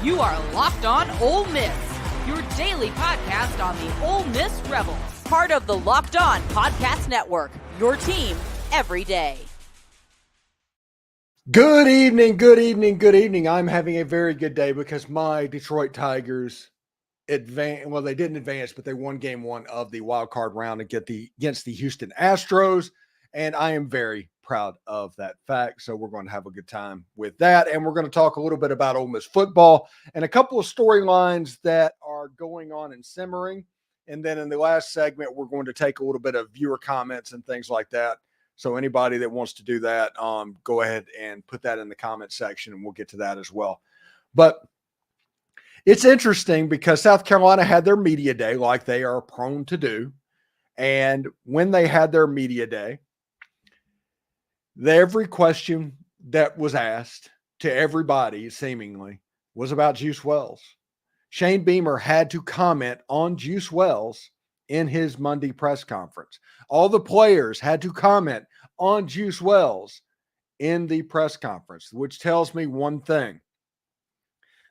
You are Locked On Ole Miss, your daily podcast on the Ole Miss Rebels. Part of the Locked On Podcast Network, your team every day. Good evening, good evening, good evening. I'm having a very good day because my Detroit Tigers advanced. Well, they didn't advance, but they won game one of the wild card round against the Houston Astros. And I am very proud of that fact. So we're going to have a good time with that. And we're going to talk a little bit about Ole Miss football and a couple of storylines that are going on and simmering. And then in the last segment, we're going to take a little bit of viewer comments and things like that. So anybody that wants to do that, go ahead and put that in the comment section and we'll get to that as well. But it's interesting because South Carolina had their media day like they are prone to do. And when they had their media day, every question that was asked to everybody seemingly was about Juice Wells. Shane Beamer had to comment on Juice Wells in his Monday press conference. All the players had to comment on Juice Wells in the press conference, which tells me one thing.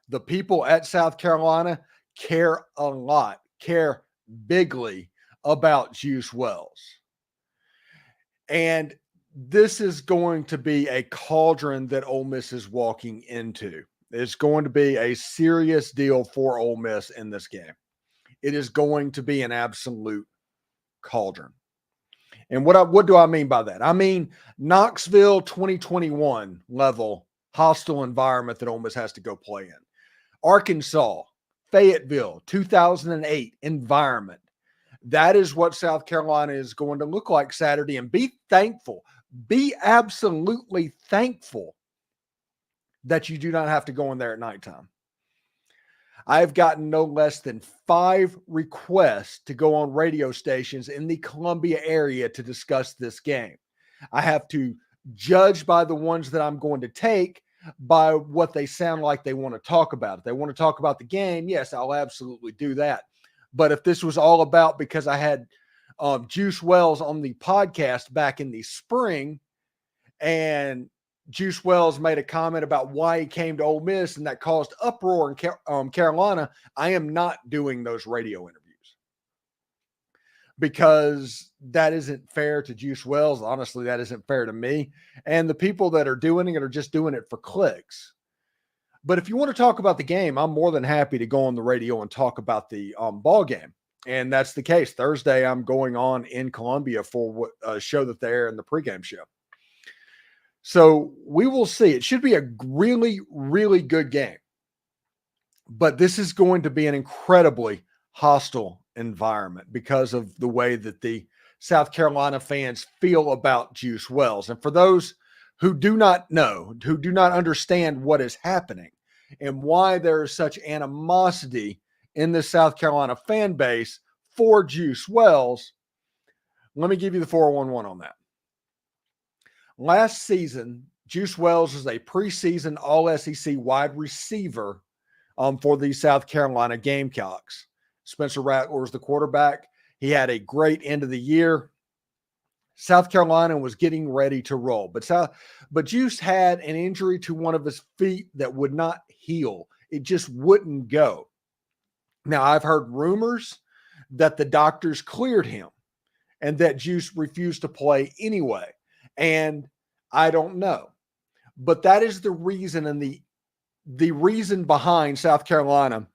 The people at South Carolina care a lot, care bigly about Juice Wells. And this is going to be a cauldron that Ole Miss is walking into. It's going to be a serious deal for Ole Miss in this game. It is going to be an absolute cauldron. And what do I mean by that? I mean Knoxville 2021 level hostile environment that Ole Miss has to go play in. Arkansas, Fayetteville 2008 environment. That is what South Carolina is going to look like Saturday. And be thankful. Be absolutely thankful that you do not have to go in there at nighttime. I've gotten no less than 5 requests to go on radio stations in the Columbia area to discuss this game. I have to judge by the ones that I'm going to take by what they sound like they want to talk about. If they want to talk about the game, yes, I'll absolutely do that. But if this was all about because I had Juice Wells on the podcast back in the spring and Juice Wells made a comment about why he came to Ole Miss and that caused uproar in Carolina, I am not doing those radio interviews because that isn't fair to Juice Wells. Honestly, that isn't fair to me. And the people that are doing it are just doing it for clicks. But if you want to talk about the game, I'm more than happy to go on the radio and talk about the ball game. And that's the case. Thursday, I'm going on in Columbia for a show that they're in the pregame show. So we will see. It should be a really, really good game. But this is going to be an incredibly hostile environment because of the way that the South Carolina fans feel about Juice Wells. And for those who do not know, who do not understand what is happening and why there is such animosity in the South Carolina fan base for Juice Wells, let me give you the 411 on that. Last season, Juice Wells was a preseason All-SEC wide receiver for the South Carolina Gamecocks. Spencer Rattler was the quarterback. He had a great end of the year. South Carolina was getting ready to roll, but Juice had an injury to one of his feet that would not heal. It just wouldn't go. Now, I've heard rumors that the doctors cleared him and that Juice refused to play anyway. And I don't know. But that is the reason and the reason behind South Carolina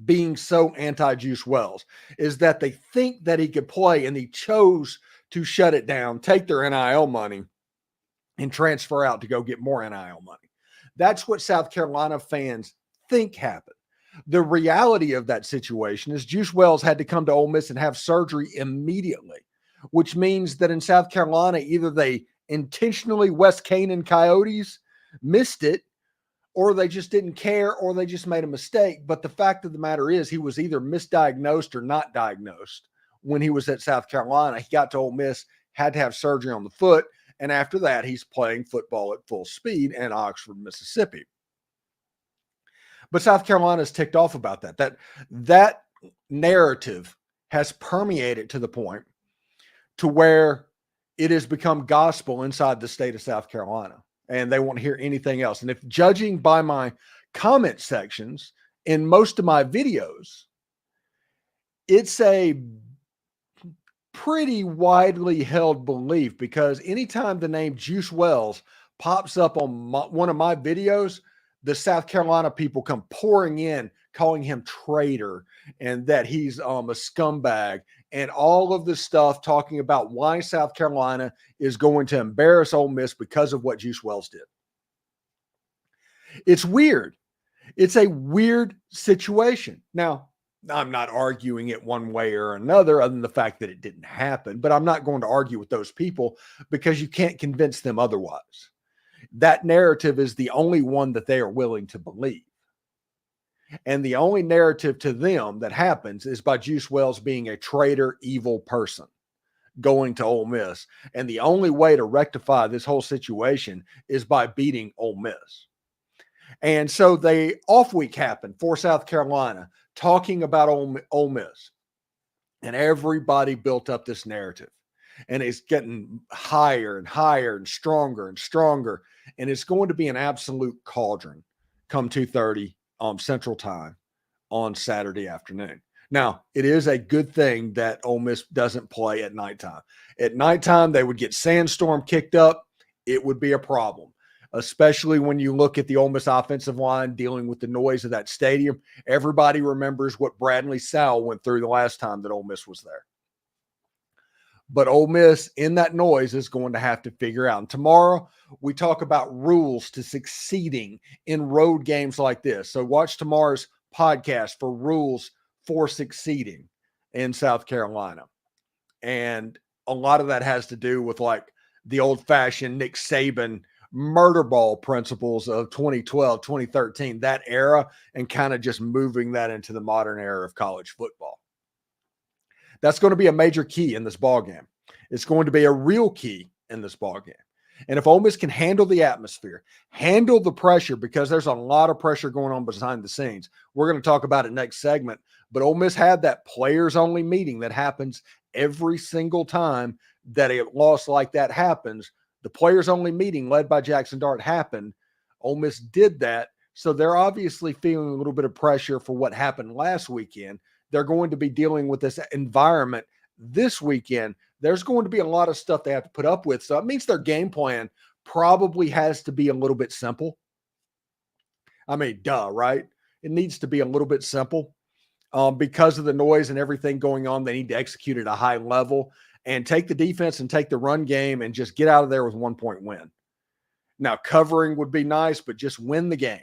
being so anti-Juice Wells is that they think that he could play and he chose to shut it down, take their NIL money, and transfer out to go get more NIL money. That's what South Carolina fans think happened. The reality of that situation is Juice Wells had to come to Ole Miss and have surgery immediately, which means that in South Carolina, either they intentionally West Canaan Coyotes missed it, or they just didn't care, or they just made a mistake. But the fact of the matter is he was either misdiagnosed or not diagnosed when he was at South Carolina. He got to Ole Miss, had to have surgery on the foot, and after that, he's playing football at full speed in Oxford, Mississippi. But South Carolina is ticked off about that. That narrative has permeated to the point to where it has become gospel inside the state of South Carolina, and they won't hear anything else. And if judging by my comment sections in most of my videos, it's a pretty widely held belief, because anytime the name Juice Wells pops up on one of my videos, the South Carolina people come pouring in, calling him traitor and that he's a scumbag, and all of the stuff talking about why South Carolina is going to embarrass Ole Miss because of what Juice Wells did. It's weird. It's a weird situation. Now, I'm not arguing it one way or another, other than the fact that it didn't happen, but I'm not going to argue with those people because you can't convince them otherwise. That narrative is the only one that they are willing to believe. And the only narrative to them that happens is by Juice Wells being a traitor, evil person going to Ole Miss. And the only way to rectify this whole situation is by beating Ole Miss. And so the off week happened for South Carolina, talking about Ole Miss. And everybody built up this narrative. And it's getting higher and higher and stronger and stronger. And it's going to be an absolute cauldron come 2:30 Central Time on Saturday afternoon. Now, it is a good thing that Ole Miss doesn't play at nighttime. At nighttime, they would get sandstorm kicked up. It would be a problem, especially when you look at the Ole Miss offensive line dealing with the noise of that stadium. Everybody remembers what Bradley Sowell went through the last time that Ole Miss was there. But Ole Miss, in that noise, is going to have to figure out. And tomorrow, we talk about rules to succeeding in road games like this. So watch tomorrow's podcast for rules for succeeding in South Carolina. And a lot of that has to do with like the old-fashioned Nick Saban murder ball principles of 2012, 2013, that era, and kind of just moving that into the modern era of college football. That's going to be a major key in this ball game. It's going to be a real key in this ball game. And if Ole Miss can handle the atmosphere, handle the pressure, because there's a lot of pressure going on behind the scenes. We're going to talk about it next segment. But Ole Miss had that players-only meeting that happens every single time that a loss like that happens. The players-only meeting led by Jackson Dart happened. Ole Miss did that. So they're obviously feeling a little bit of pressure for what happened last weekend. They're going to be dealing with this environment this weekend. There's going to be a lot of stuff they have to put up with. So it means their game plan probably has to be a little bit simple. I mean, duh, right? It needs to be a little bit simple because of the noise and everything going on. They need to execute at a high level and take the defense and take the run game and just get out of there with 1-point win. Now, covering would be nice, but just win the game.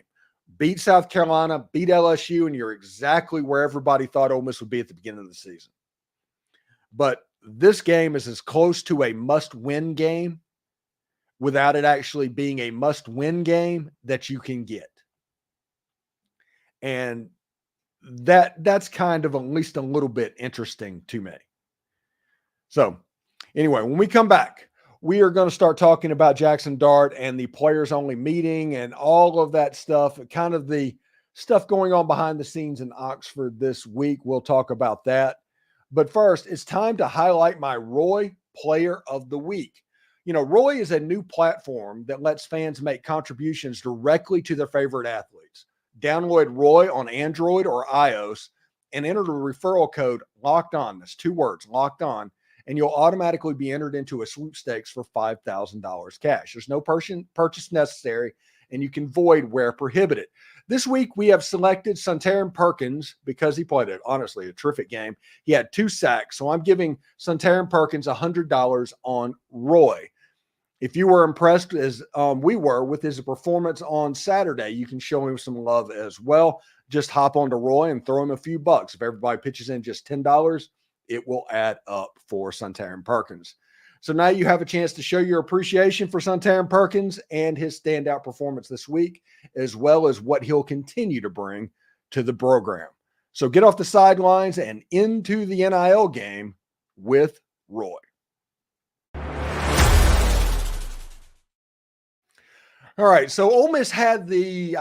Beat South Carolina, beat LSU, and you're exactly where everybody thought Ole Miss would be at the beginning of the season. But this game is as close to a must-win game without it actually being a must-win game that you can get. And that's kind of at least a little bit interesting to me. So anyway, when we come back, we are going to start talking about Jackson Dart and the players-only meeting and all of that stuff, kind of the stuff going on behind the scenes in Oxford this week. We'll talk about that. But first, it's time to highlight my Roy Player of the Week. You know, Roy is a new platform that lets fans make contributions directly to their favorite athletes. Download Roy on Android or iOS and enter the referral code Locked On. That's 2 words, Locked On. And you'll automatically be entered into a sweepstakes for $5,000 cash. There's no purchase necessary, and you can void where prohibited. This week, we have selected Suntarine Perkins because he played honestly a terrific game. He had 2 sacks, so I'm giving Suntarine Perkins $100 on Roy. If you were impressed as we were with his performance on Saturday, you can show him some love as well. Just hop onto Roy and throw him a few bucks. If everybody pitches in just $10, it will add up for Suntarine Perkins. So now you have a chance to show your appreciation for Suntarine Perkins and his standout performance this week, as well as what he'll continue to bring to the program. So get off the sidelines and into the NIL game with Roy. All right, so Ole Miss had the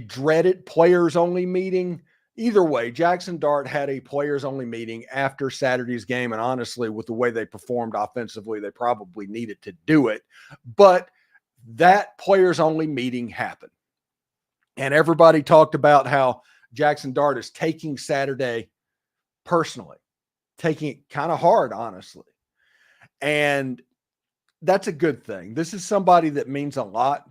dreaded players-only meeting. Either way, Jackson Dart had a players-only meeting after Saturday's game, and honestly, with the way they performed offensively, they probably needed to do it. But that players-only meeting happened. And everybody talked about how Jackson Dart is taking Saturday personally, taking it kind of hard, honestly. And that's a good thing. This is somebody that means a lot.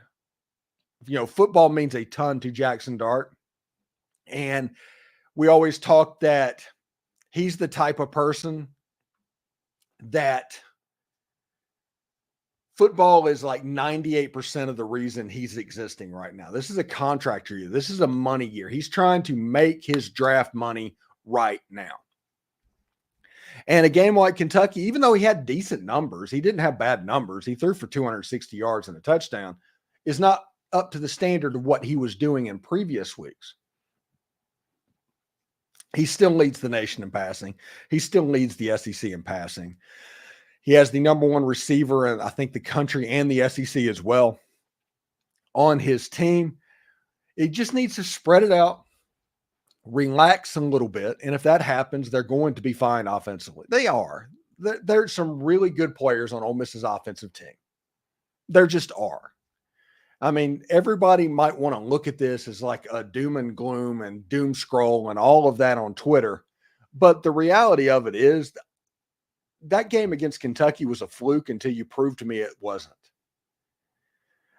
Football means a ton to Jackson Dart. And we always talk that he's the type of person that football is like 98% of the reason he's existing right now. This is a contract year. This is a money year. He's trying to make his draft money right now. And a game like Kentucky, even though he had decent numbers, he didn't have bad numbers. He threw for 260 yards and a touchdown, is not up to the standard of what he was doing in previous weeks. He still leads the nation in passing. He still leads the SEC in passing. He has the number one receiver in, I think, the country and the SEC as well on his team. He just needs to spread it out, relax a little bit. And if that happens, they're going to be fine offensively. They are. There's some really good players on Ole Miss's offensive team. There just are. I mean, everybody might want to look at this as like a doom and gloom and doom scroll and all of that on Twitter. But the reality of it is that game against Kentucky was a fluke until you proved to me it wasn't.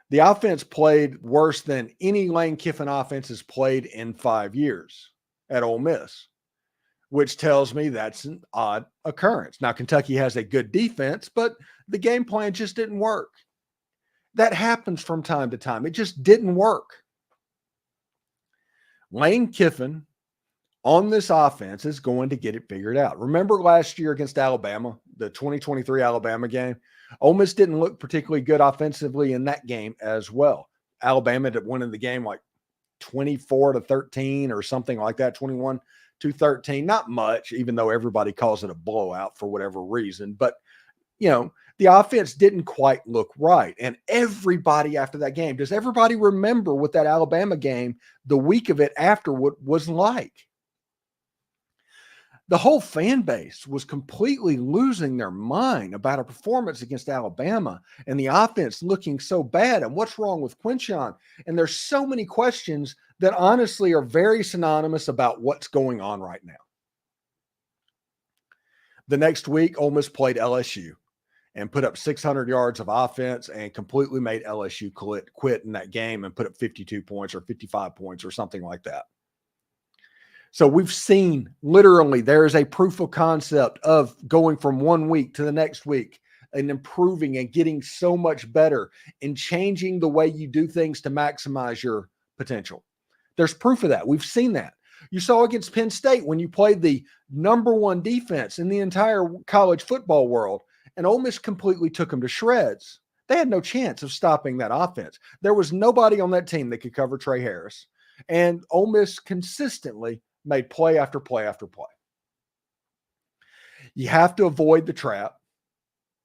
The offense played worse than any Lane Kiffin offense has played in 5 years at Ole Miss, which tells me that's an odd occurrence. Now, Kentucky has a good defense, but the game plan just didn't work. That happens from time to time. It just didn't work. Lane Kiffin on this offense is going to get it figured out. Remember last year against Alabama, the 2023 Alabama game? Ole Miss didn't look particularly good offensively in that game as well. Alabama ended up winning the game like 24-13 or something like that, 21-13. Not much, even though everybody calls it a blowout for whatever reason. But, the offense didn't quite look right. And everybody after that game, does everybody remember what that Alabama game, the week of it afterward, was like? The whole fan base was completely losing their mind about a performance against Alabama and the offense looking so bad and what's wrong with Quinshon. And there's so many questions that honestly are very synonymous about what's going on right now. The next week, Ole Miss played LSU and put up 600 yards of offense and completely made LSU quit in that game and put up 52 points or 55 points or something like that. So we've seen literally there is a proof of concept of going from 1 week to the next week and improving and getting so much better and changing the way you do things to maximize your potential. There's proof of that. We've seen that. You saw against Penn State when you played the number one defense in the entire college football world, and Ole Miss completely took them to shreds. They had no chance of stopping that offense. There was nobody on that team that could cover Trey Harris. And Ole Miss consistently made play after play after play. You have to avoid the trap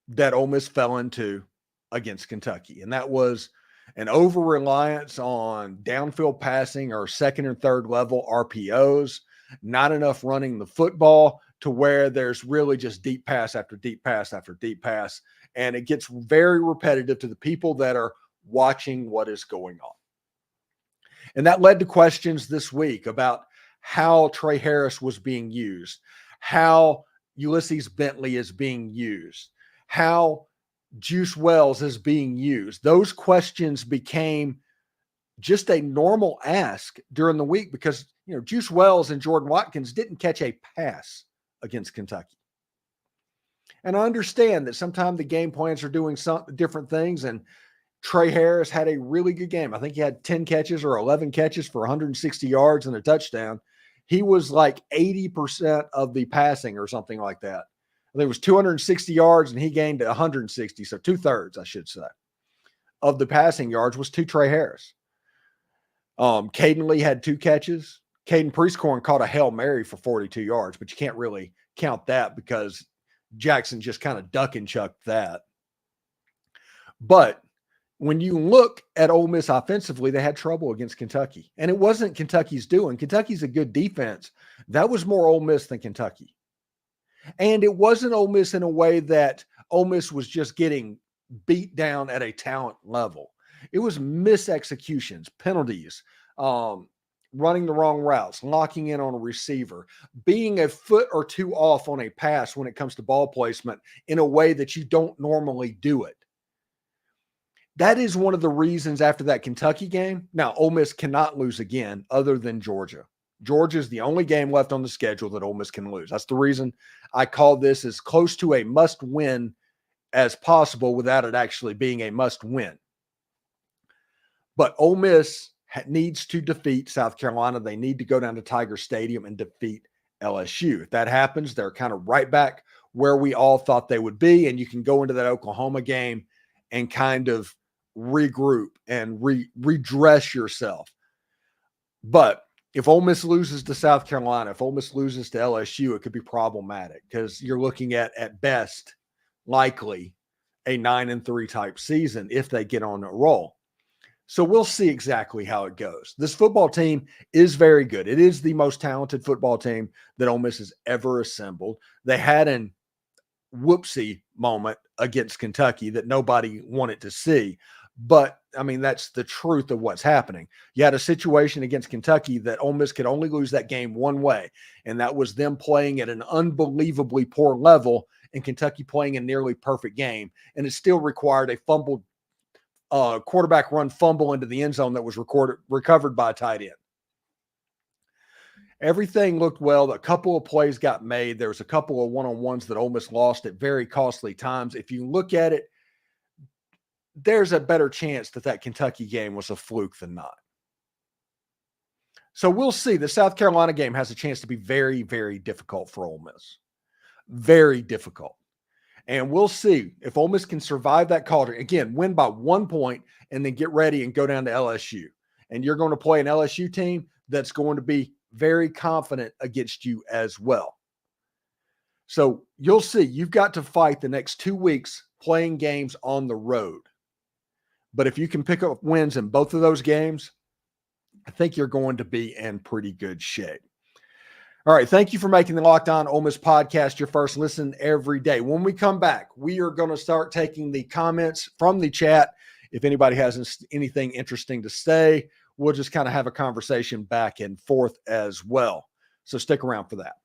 that Ole Miss fell into against Kentucky. And that was an over-reliance on downfield passing or second and third level RPOs, not enough running the football to where there's really just deep pass after deep pass after deep pass. And it gets very repetitive to the people that are watching what is going on. And that led to questions this week about how Trey Harris was being used, how Ulysses Bentley is being used, how Juice Wells is being used. Those questions became just a normal ask during the week because, Juice Wells and Jordan Watkins didn't catch a pass against Kentucky. And I understand that sometimes the game plans are doing some different things, and Trey Harris had a really good game. I think he had 10 catches or 11 catches for 160 yards and a touchdown. He was like 80% of the passing or something like that. I think it was 260 yards and he gained 160. So 2/3, I should say, of the passing yards was to Trey Harris. Caden Lee had 2 catches. Caden Priestcorn caught a Hail Mary for 42 yards, but you can't really count that because Jackson just kind of duck and chucked that. But when you look at Ole Miss offensively, they had trouble against Kentucky. And it wasn't Kentucky's doing. Kentucky's a good defense. That was more Ole Miss than Kentucky. And it wasn't Ole Miss in a way that Ole Miss was just getting beat down at a talent level. It was misexecutions, penalties, running the wrong routes, locking in on a receiver, being a foot or two off on a pass when it comes to ball placement in a way that you don't normally do it. That is one of the reasons after that Kentucky game. Now, Ole Miss cannot lose again other than Georgia. Georgia is the only game left on the schedule that Ole Miss can lose. That's the reason I call this as close to a must-win as possible without it actually being a must-win. But Ole Miss needs to defeat South Carolina. They need to go down to Tiger Stadium and defeat LSU. If that happens, they're kind of right back where we all thought they would be, and you can go into that Oklahoma game and kind of regroup and redress yourself. But if Ole Miss loses to South Carolina, if Ole Miss loses to LSU, it could be problematic because you're looking at best, likely a 9-3 type season if they get on a roll. So we'll see exactly how it goes. This football team is very good. It is the most talented football team that Ole Miss has ever assembled. They had an whoopsie moment against Kentucky that nobody wanted to see. But, I mean, that's the truth of what's happening. You had a situation against Kentucky that Ole Miss could only lose that game one way, and that was them playing at an unbelievably poor level and Kentucky playing a nearly perfect game. And it still required a fumbled quarterback run fumble into the end zone that was recovered by a tight end. Everything looked well. A couple of plays got made. There was a couple of one-on-ones that Ole Miss lost at very costly times. If you look at it, there's a better chance that Kentucky game was a fluke than not. So we'll see. The South Carolina game has a chance to be very, very difficult for Ole Miss. Very difficult. And we'll see if Ole Miss can survive that cauldron. Again, win by 1 point and then get ready and go down to LSU. And you're going to play an LSU team that's going to be very confident against you as well. So you'll see. You've got to fight the next 2 weeks playing games on the road. But if you can pick up wins in both of those games, I think you're going to be in pretty good shape. All right, thank you for making the Locked On Ole Miss podcast your first listen every day. When we come back, we are going to start taking the comments from the chat. If anybody has anything interesting to say, we'll just kind of have a conversation back and forth as well. So stick around for that.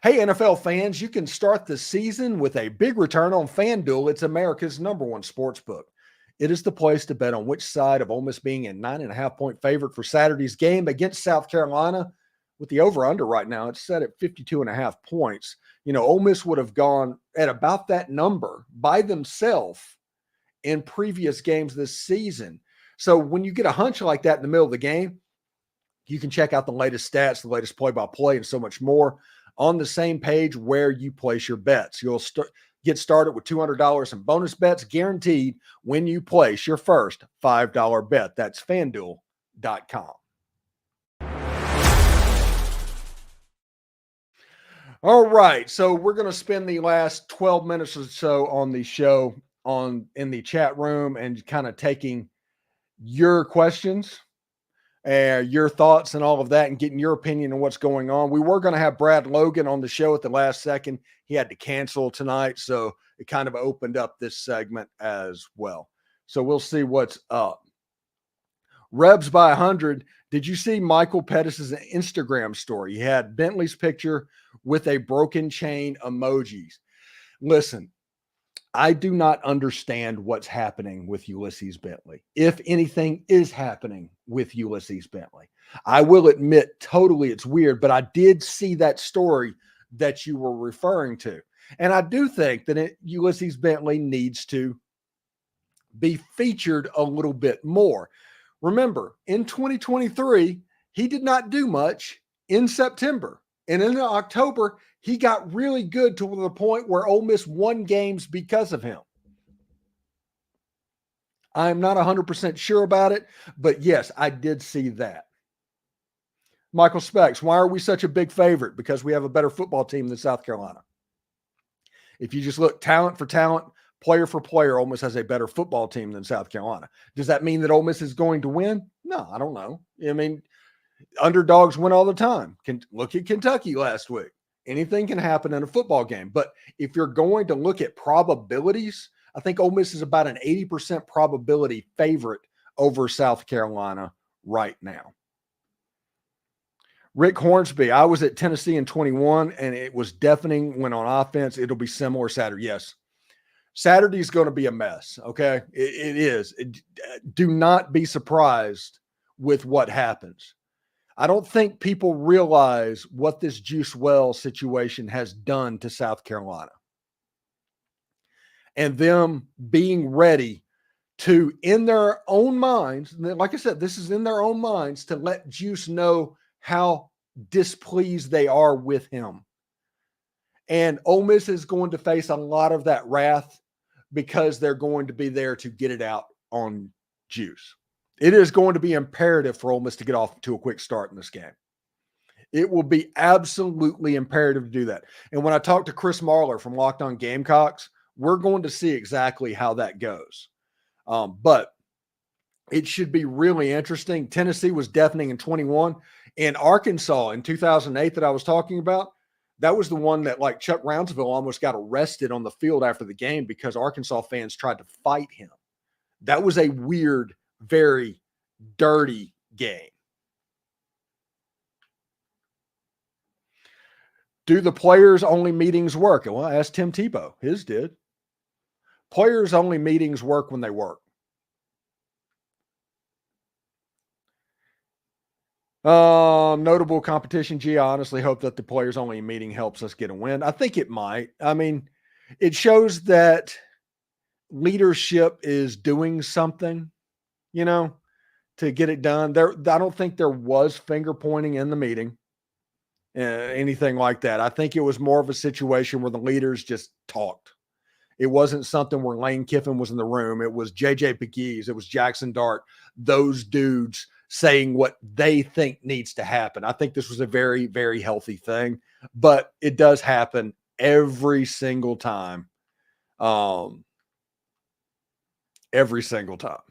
Hey, NFL fans, you can start the season with a big return on FanDuel. It's America's #1 sports book. It is the place to bet on which side of Ole Miss being a 9.5-point favorite for Saturday's game against South Carolina. With the over-under right now, it's set at 52.5 points. You know, Ole Miss would have gone at about that number by themselves in previous games this season. So when you get a hunch like that in the middle of the game, you can check out the latest stats, the latest play-by-play, and so much more on the same page where you place your bets. You'll get started with $200 in bonus bets guaranteed when you place your first $5 bet. That's FanDuel.com. All right, so we're going to spend the last 12 minutes or so on the show in the chat room and kind of taking your questions and your thoughts and all of that and getting your opinion on what's going on. We were going to have Brad Logan on the show at the last second. He had to cancel tonight, so it kind of opened up this segment as well. So we'll see what's up. Rebs by 100. Did you see Michael Pettis' Instagram story? He had Bentley's picture with a broken chain emojis. Listen, I do not understand what's happening with Ulysses Bentley. If anything is happening with Ulysses Bentley, I will admit totally it's weird, but I did see that story that you were referring to. And I do think that Ulysses Bentley needs to be featured a little bit more. Remember, in 2023, he did not do much in September. And in October, he got really good to the point where Ole Miss won games because of him. I'm not 100% sure about it, but yes, I did see that. Michael Specs, why are we such a big favorite? Because we have a better football team than South Carolina. If you just look talent for talent, player for player, Ole Miss has a better football team than South Carolina. Does that mean that Ole Miss is going to win? No, I don't know. I mean, underdogs win all the time. Look at Kentucky last week. Anything can happen in a football game. But if you're going to look at probabilities I think Ole Miss is about an 80% probability favorite over South Carolina right now. Rick Hornsby, I was at Tennessee in 21, and it was deafening when on offense. It'll be similar Saturday. Yes. Saturday is going to be a mess, okay? It is. Do not be surprised with what happens. I don't think people realize what this Juice Wells situation has done to South Carolina. And them being ready to, in their own minds, like I said, this is in their own minds, to let Juice know how displeased they are with him. And Ole Miss is going to face a lot of that wrath because they're going to be there to get it out on Juice. It is going to be imperative for Ole Miss to get off to a quick start in this game. It will be absolutely imperative to do that. And when I talked to Chris Marler from Locked On Gamecocks, we're going to see exactly how that goes. But it should be really interesting. Tennessee was deafening in 21. And Arkansas in 2008 that I was talking about, that was the one that, like, Chuck Rounsaville almost got arrested on the field after the game because Arkansas fans tried to fight him. That was a weird, very dirty game. Do the players-only meetings work? Well, I asked Tim Tebow. His did. Players-only meetings work when they work. Notable competition. Gee, I honestly hope that the players-only meeting helps us get a win. I think it might. I mean, it shows that leadership is doing something, to get it done. I don't think there was finger pointing in the meeting, anything like that. I think it was more of a situation where the leaders just talked. It wasn't something where Lane Kiffin was in the room. It was JJ Pegues. It was Jackson Dart. Those dudes saying what they think needs to happen. I think this was a very, very healthy thing, but it does happen every single time. Every single time.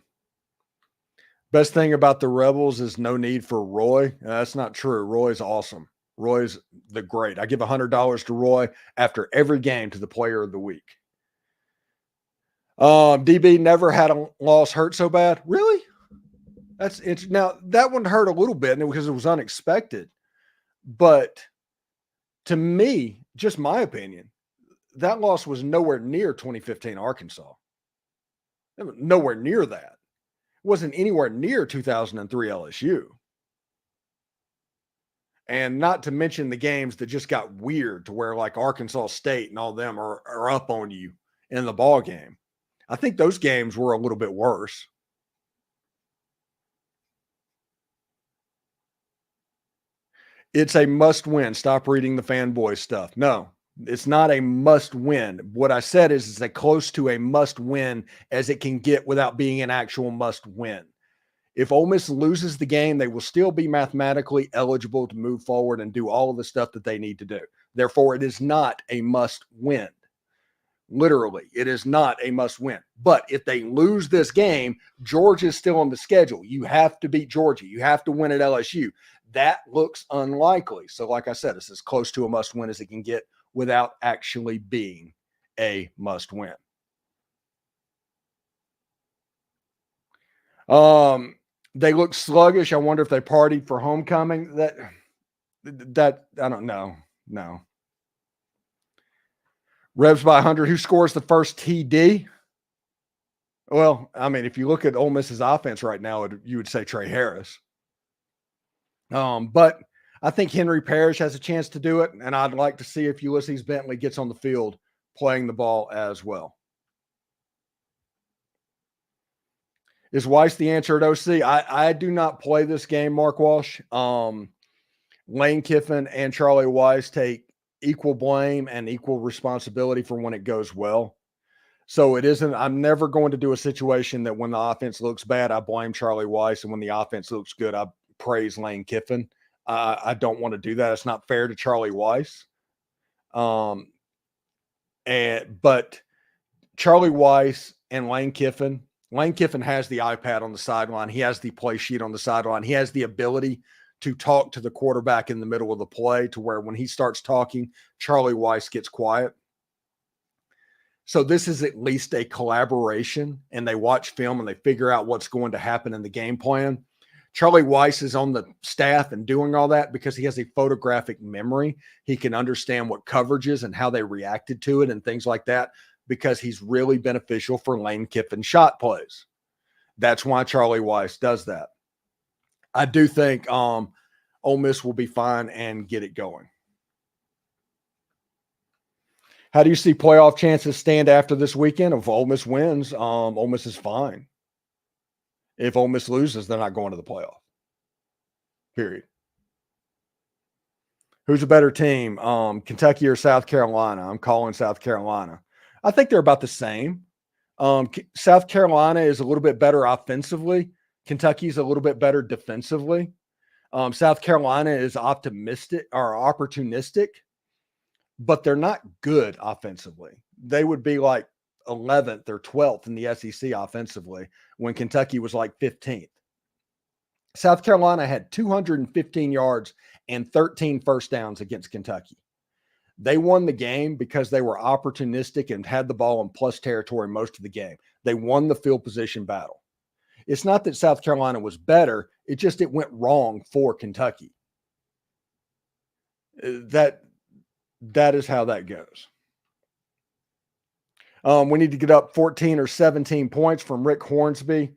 Best thing about the Rebels is no need for Roy. That's not true. Roy's awesome. Roy's the great. I give $100 to Roy after every game to the player of the week. DB never had a loss hurt so bad. Really? Now that one hurt a little bit because it was unexpected, but to me, just my opinion, that loss was nowhere near 2015 Arkansas. It was nowhere near that. It wasn't anywhere near 2003 LSU. And not to mention the games that just got weird to where, like, Arkansas State and all them are up on you in the ball game. I think those games were a little bit worse. It's a must win. Stop reading the fanboy stuff. No, it's not a must win. What I said is it's as close to a must win as it can get without being an actual must win. If Ole Miss loses the game, they will still be mathematically eligible to move forward and do all of the stuff that they need to do. Therefore, it is not a must win. Literally, it is not a must win. But if they lose this game, Georgia is still on the schedule. You have to beat Georgia. You have to win at LSU. That looks unlikely. So like I said, it's as close to a must win as it can get without actually being a must win. They look sluggish. I wonder if they partied for homecoming. That I don't know. No. Revs by 100. Who scores the first TD? Well, I mean, if you look at Ole Miss's offense right now, you would say Trey Harris. But I think Henry Parrish has a chance to do it, and I'd like to see if Ulysses Bentley gets on the field playing the ball as well. Is Weiss the answer at OC? I do not play this game, Mark Walsh. Lane Kiffin and Charlie Weiss take equal blame and equal responsibility for when it goes well. So it isn't, I'm never going to do a situation that when the offense looks bad, I blame Charlie Weiss, and when the offense looks good, I praise Lane Kiffin. I don't want to do that. It's not fair to Charlie Weiss. But Charlie Weiss and Lane Kiffin has the iPad on the sideline. He has the play sheet on the sideline. He has the ability to talk to the quarterback in the middle of the play to where when he starts talking, Charlie Weiss gets quiet. So this is at least a collaboration, and they watch film and they figure out what's going to happen in the game plan. Charlie Weiss is on the staff and doing all that because he has a photographic memory. He can understand what coverages and how they reacted to it and things like that, because he's really beneficial for Lane Kiffin shot plays. That's why Charlie Weiss does that. I do think Ole Miss will be fine and get it going. How do you see playoff chances stand after this weekend? If Ole Miss wins, Ole Miss is fine. If Ole Miss loses, they're not going to the playoff. Period. Who's a better team, Kentucky or South Carolina? I'm calling South Carolina. I think they're about the same. South Carolina is a little bit better offensively. Kentucky's a little bit better defensively. South Carolina is optimistic or opportunistic, but they're not good offensively. They would be like 11th or 12th in the SEC offensively when Kentucky was like 15th. South Carolina had 215 yards and 13 first downs against Kentucky. They won the game because they were opportunistic and had the ball in plus territory most of the game. They won the field position battle. It's not that South Carolina was better. It went wrong for Kentucky. That is how that goes. We need to get up 14 or 17 points from Rick Hornsby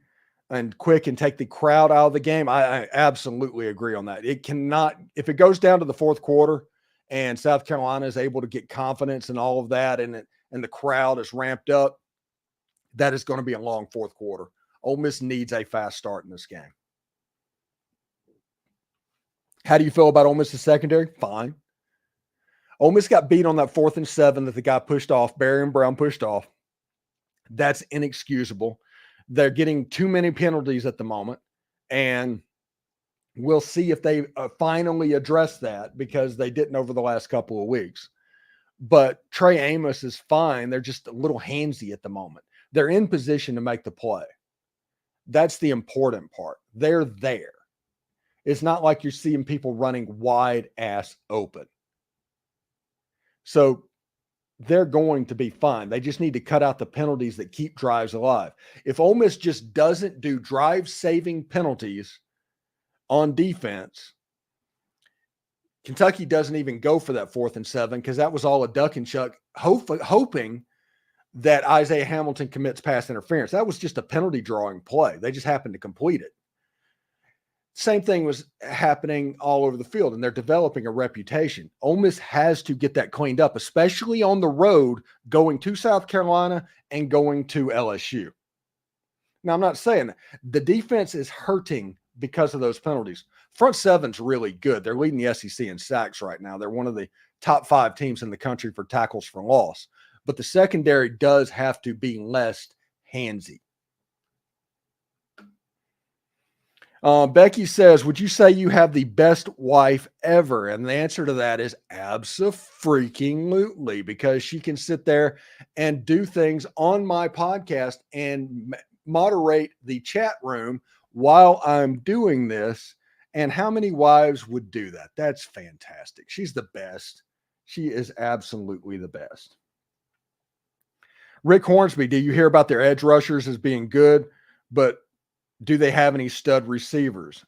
and quick and take the crowd out of the game. I absolutely agree on that. It cannot, if it goes down to the fourth quarter and South Carolina is able to get confidence and all of that, and the crowd is ramped up, that is going to be a long fourth quarter. Ole Miss needs a fast start in this game. How do you feel about Ole Miss's secondary? Fine. Ole Miss got beat on that 4th and 7 that the guy pushed off, Barry and Brown pushed off. That's inexcusable. They're getting too many penalties at the moment, and we'll see if they finally address that, because they didn't over the last couple of weeks. But Trey Amos is fine. They're just a little handsy at the moment. They're in position to make the play. That's the important part. They're there. It's not like you're seeing people running wide ass open. So they're going to be fine. They just need to cut out the penalties that keep drives alive. If Ole Miss just doesn't do drive-saving penalties on defense, Kentucky doesn't even go for that 4th and 7, because that was all a duck and chuck, hoping that Isaiah Hamilton commits pass interference. That was just a penalty drawing play. They just happened to complete it. Same thing was happening all over the field, and they're developing a reputation. Ole Miss has to get that cleaned up, especially on the road going to South Carolina and going to LSU. Now, I'm not saying that. The defense is hurting because of those penalties. Front seven's really good. They're leading the SEC in sacks right now. They're one of the top 5 teams in the country for tackles for loss. But the secondary does have to be less handsy. Becky says, would you say you have the best wife ever? And the answer to that is abso-freaking-lutely, because she can sit there and do things on my podcast and moderate the chat room while I'm doing this. And how many wives would do that? That's fantastic. She's the best. She is absolutely the best. Rick Hornsby, do you hear about their edge rushers as being good, but do they have any stud receivers?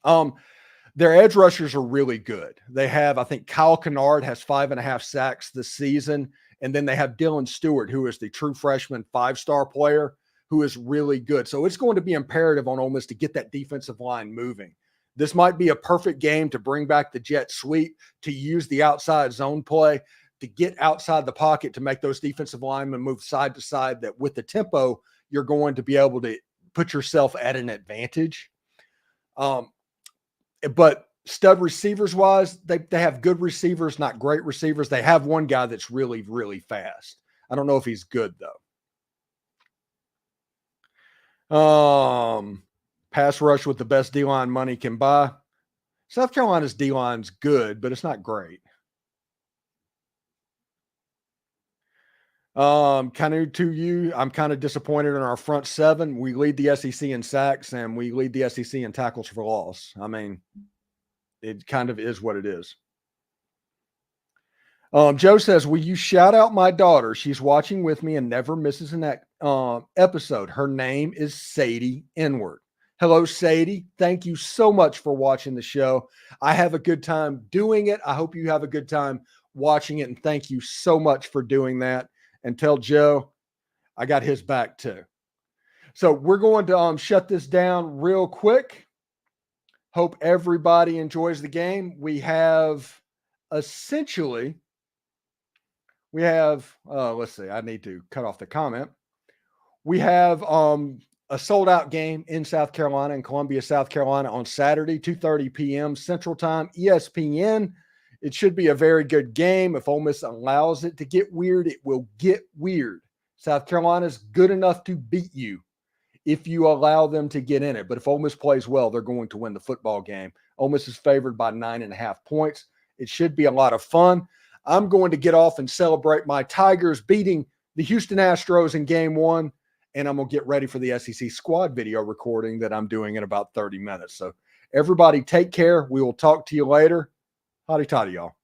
Their edge rushers are really good. They have, I think Kyle Kennard has 5.5 sacks this season. And then they have Dylan Stewart, who is the true freshman 5-star player, who is really good. So it's going to be imperative on Ole Miss to get that defensive line moving. This might be a perfect game to bring back the jet sweep, to use the outside zone play, to get outside the pocket, to make those defensive linemen move side to side, that with the tempo, you're going to be able to put yourself at an advantage. But stud receivers wise, they have good receivers, not great receivers. They have one guy that's really, really fast. I don't know if he's good though. Pass rush with the best D-line money can buy. South Carolina's D-line's good, but it's not great. Kind of to you, I'm kind of disappointed in our front seven. We lead the SEC in sacks and we lead the SEC in tackles for loss. I mean, it kind of is what it is. Joe says, will you shout out my daughter? She's watching with me and never misses an episode. Her name is Sadie Inward. Hello, Sadie. Thank you so much for watching the show. I have a good time doing it. I hope you have a good time watching it. And thank you so much for doing that. And tell Joe I got his back too. So we're going to shut this down real quick. Hope everybody enjoys the game. We have essentially, let's see, I need to cut off the comment. We have a sold out game in South Carolina, in Columbia, South Carolina on Saturday, 2:30 p.m. Central Time, ESPN. It should be a very good game. If Ole Miss allows it to get weird, it will get weird. South Carolina is good enough to beat you if you allow them to get in it. But if Ole Miss plays well, they're going to win the football game. Ole Miss is favored by 9.5 points. It should be a lot of fun. I'm going to get off and celebrate my Tigers beating the Houston Astros in game 1. And I'm going to get ready for the SEC squad video recording that I'm doing in about 30 minutes. So everybody take care. We will talk to you later. Hotty toddy, y'all.